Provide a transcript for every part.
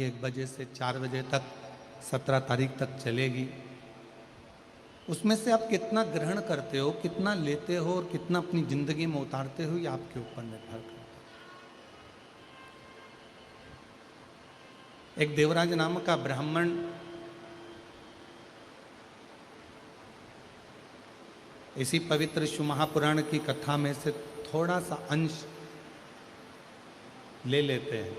के 1 बजे से 4 बजे तक 17 तारीख तक चलेगी। उसमें से आप कितना ग्रहण करते हो, कितना लेते हो और कितना अपनी जिंदगी में उतारते हो, ये आपके ऊपर निर्भर करता है। एक देवराज नाम का ब्राह्मण इसी पवित्र शिव महापुराण की कथा में से थोड़ा सा अंश ले लेते हैं।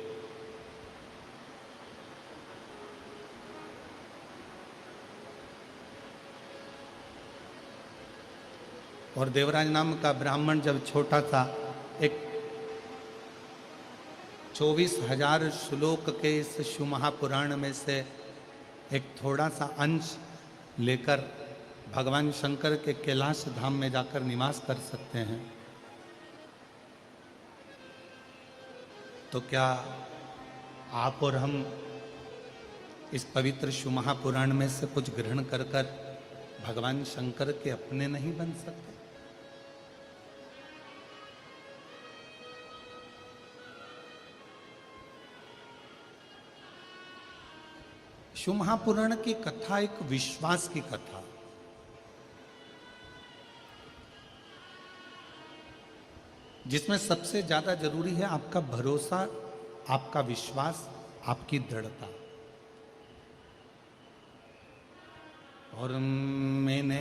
और देवराज नाम का ब्राह्मण जब छोटा सा एक 24,000 श्लोक के इस शिव महापुराण में से एक थोड़ा सा अंश लेकर भगवान शंकर के कैलाश धाम में जाकर निवास कर सकते हैं, तो क्या आप और हम इस पवित्र शिव महापुराण में से कुछ ग्रहण कर कर भगवान शंकर के अपने नहीं बन सकते? शिव महापुराण की कथा एक विश्वास की कथा, जिसमें सबसे ज्यादा जरूरी है आपका भरोसा, आपका विश्वास, आपकी दृढ़ता। और मैंने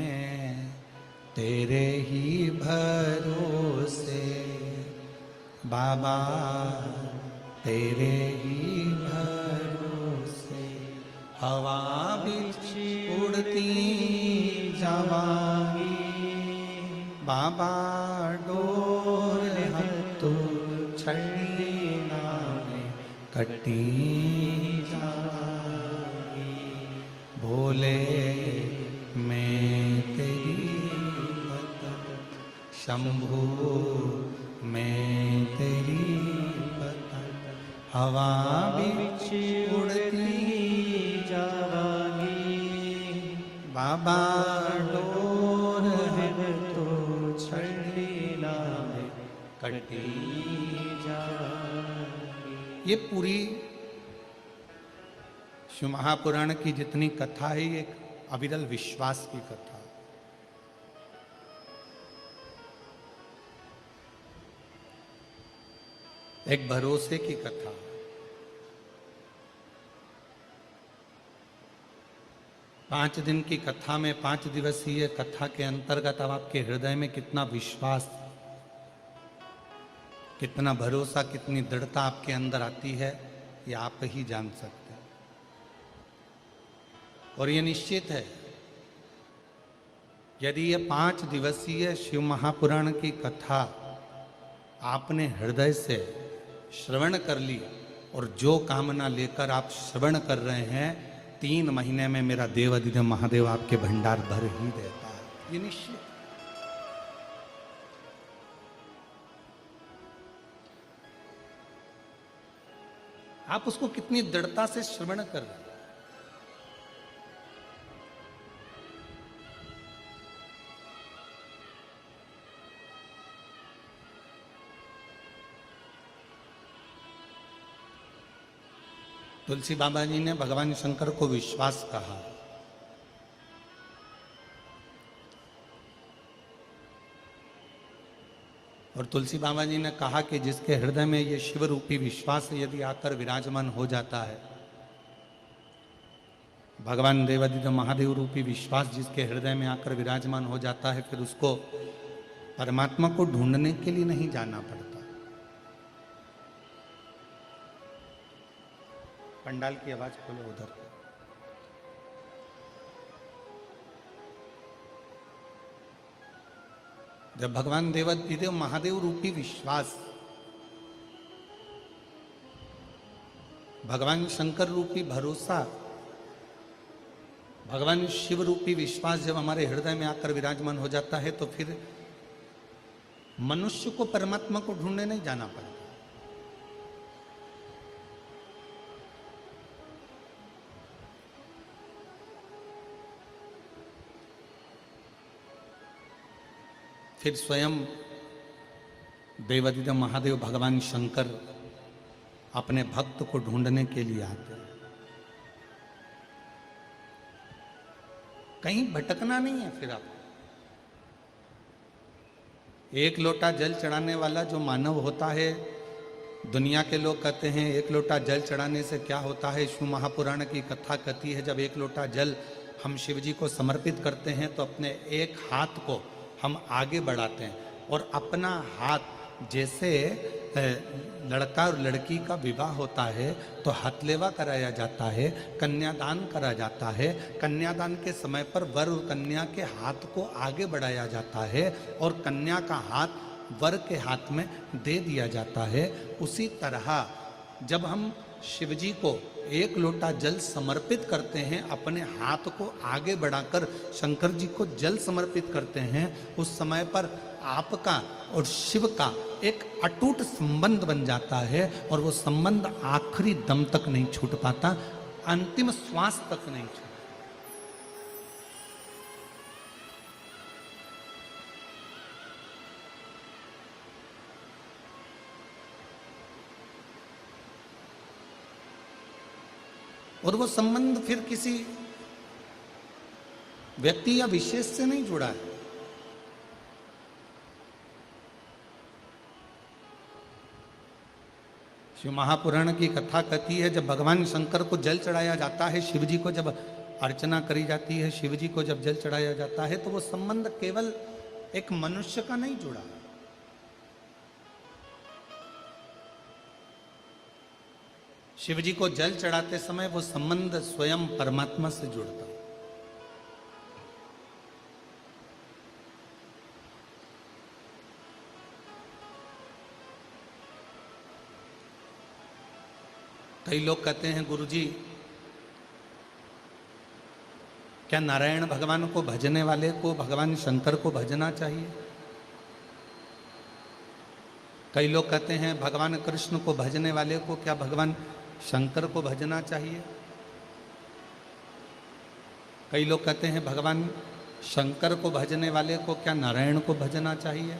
तेरे ही भरोसे बाबा, तेरे ही भरोसे हवा बिच उड़ती जावांगी बाबा, डोर हत्तू छड़ी नावे कटी जावांगी। भोले मैं तेरी भक्त, शंभू मैं तेरी भक्त, हवा बिच उड़ती जावांगी बाबा, डोर हत्तू छड़ी नावे कटी जावांगी। ये पूरी शिव महापुराण की जितनी कथा है, एक अविरल विश्वास की कथा। एक भरोसे की कथा। पांच दिन की कथा में, 5 दिवसीय कथा के अंतर्गत अब आपके हृदय में कितना विश्वास, कितना भरोसा, कितनी दृढ़ता आपके अंदर आती है, ये आप ही जान सकते हैं। और ये निश्चित है, यदि ये 5 दिवसीय शिव महापुराण की कथा आपने हृदय से श्रवण कर ली और जो कामना लेकर आप श्रवण कर रहे हैं, 3 महीने में मेरा देवाधिदेव महादेव आपके भंडार भर ही देता है, ये निश्चित। आप उसको कितनी दृढ़ता से श्रवण कर रहे हैं। तुलसी बाबा जी ने भगवान शंकर को विश्वास कहा। और तुलसी बाबा जी ने कहा कि जिसके हृदय में ये शिव रूपी विश्वास यदि आकर विराजमान हो जाता है, भगवान देवाधिदेव महादेव रूपी विश्वास जिसके हृदय में आकर विराजमान हो जाता है, फिर उसको परमात्मा को ढूंढने के लिए नहीं जाना पड़ता। पंडाल की आवाज खोलो उधर। जब भगवान देवाधिदेव महादेव रूपी विश्वास, भगवान शंकर रूपी भरोसा, भगवान शिव रूपी विश्वास जब हमारे हृदय में आकर विराजमान हो जाता है, तो फिर मनुष्य को परमात्मा को ढूंढने नहीं जाना पड़ता। फिर स्वयं देवाधिदेव महादेव भगवान शंकर अपने भक्त को ढूंढने के लिए आते हैं। कहीं भटकना नहीं है फिर आपको। एक लोटा जल चढ़ाने वाला जो मानव होता है, दुनिया के लोग कहते हैं एक लोटा जल चढ़ाने से क्या होता है। शिव महापुराण की कथा कहती है जब एक लोटा जल हम शिव जी को समर्पित करते हैं तो अपने एक हाथ को हम आगे बढ़ाते हैं और अपना हाथ, जैसे लड़का और लड़की का विवाह होता है तो हथलेवा कराया जाता है, कन्यादान करा जाता है। कन्यादान के समय पर वर और कन्या के हाथ को आगे बढ़ाया जाता है और कन्या का हाथ वर के हाथ में दे दिया जाता है। उसी तरह जब हम शिव जी को एक लोटा जल समर्पित करते हैं, अपने हाथ को आगे बढ़ाकर शंकर जी को जल समर्पित करते हैं, उस समय पर आपका और शिव का एक अटूट संबंध बन जाता है और वो संबंध आखिरी दम तक नहीं छूट पाता, अंतिम श्वास तक नहीं छूटता। और वो संबंध फिर किसी व्यक्ति या विशेष से नहीं जुड़ा है। शिव महापुराण की कथा कहती है जब भगवान शंकर को जल चढ़ाया जाता है, शिव जी को जब अर्चना करी जाती है, शिव जी को जब जल चढ़ाया जाता है, तो वो संबंध केवल एक मनुष्य का नहीं जुड़ा। शिव जी को जल चढ़ाते समय वो संबंध स्वयं परमात्मा से जुड़ता है। कई लोग कहते हैं गुरुजी, क्या नारायण भगवान को भजने वाले को भगवान शंकर को भजना चाहिए? कई लोग कहते हैं भगवान कृष्ण को भजने वाले को क्या भगवान शंकर को भजना चाहिए? कई लोग कहते हैं भगवान शंकर को भजने वाले को क्या नारायण को भजना चाहिए?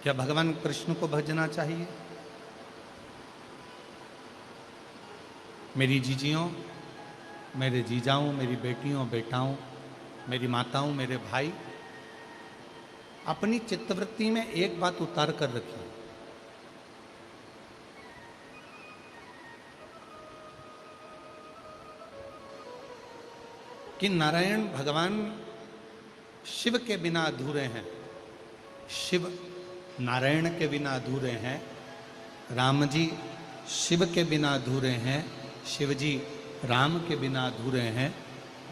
क्या भगवान कृष्ण को भजना चाहिए? मेरी जीजियों, मेरे जीजाओं, मेरी बेटियों बेटाओं, मेरी माताओं, मेरे भाई, अपनी चित्तवृत्ति में एक बात उतार कर रखिए कि नारायण भगवान शिव के बिना अधूरे हैं, शिव नारायण के बिना अधूरे हैं, राम जी शिव के बिना अधूरे हैं, शिव जी राम के बिना अधूरे हैं,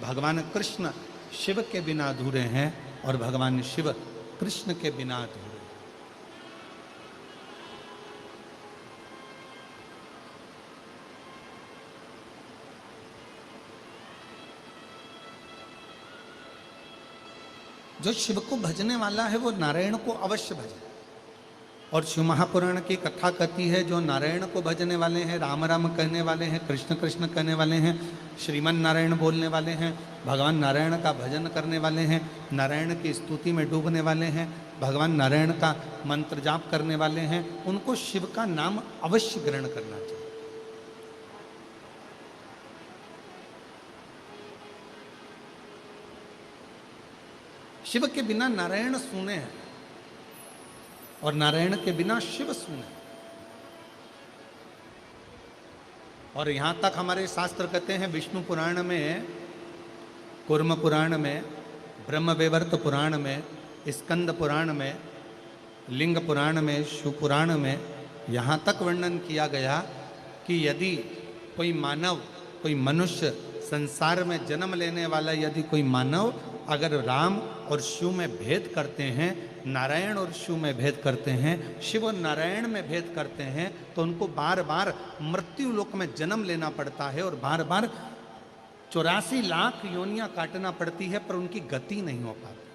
भगवान कृष्ण शिव के बिना अधूरे हैं और भगवान शिव कृष्ण के बिना अधूरे। जो शिव को भजने वाला है वो नारायण को अवश्य भजे। और शिव महापुराण की कथा कहती है जो नारायण को भजने वाले हैं, राम राम कहने वाले हैं, कृष्ण कृष्ण कहने वाले हैं, श्रीमन नारायण बोलने वाले हैं, भगवान नारायण का भजन करने वाले हैं, नारायण की स्तुति में डूबने वाले हैं, भगवान नारायण का मंत्र जाप करने वाले हैं, उनको शिव का नाम अवश्य ग्रहण करना चाहिए। शिव के बिना नारायण सूने हैं और नारायण के बिना शिव सूने। और यहां तक हमारे शास्त्र कहते हैं विष्णु पुराण में, कूर्म पुराण में, ब्रह्मवैवर्त पुराण में, स्कंद पुराण में, लिंग पुराण में, शिव पुराण में यहां तक वर्णन किया गया कि यदि कोई मानव, कोई मनुष्य संसार में जन्म लेने वाला यदि कोई मानव अगर राम और शिव में भेद करते हैं, नारायण और शिव में भेद करते हैं, शिव और नारायण में भेद करते हैं, तो उनको बार बार मृत्यु लोक में जन्म लेना पड़ता है और बार बार 84 लाख योनियां काटना पड़ती है, पर उनकी गति नहीं हो पाती।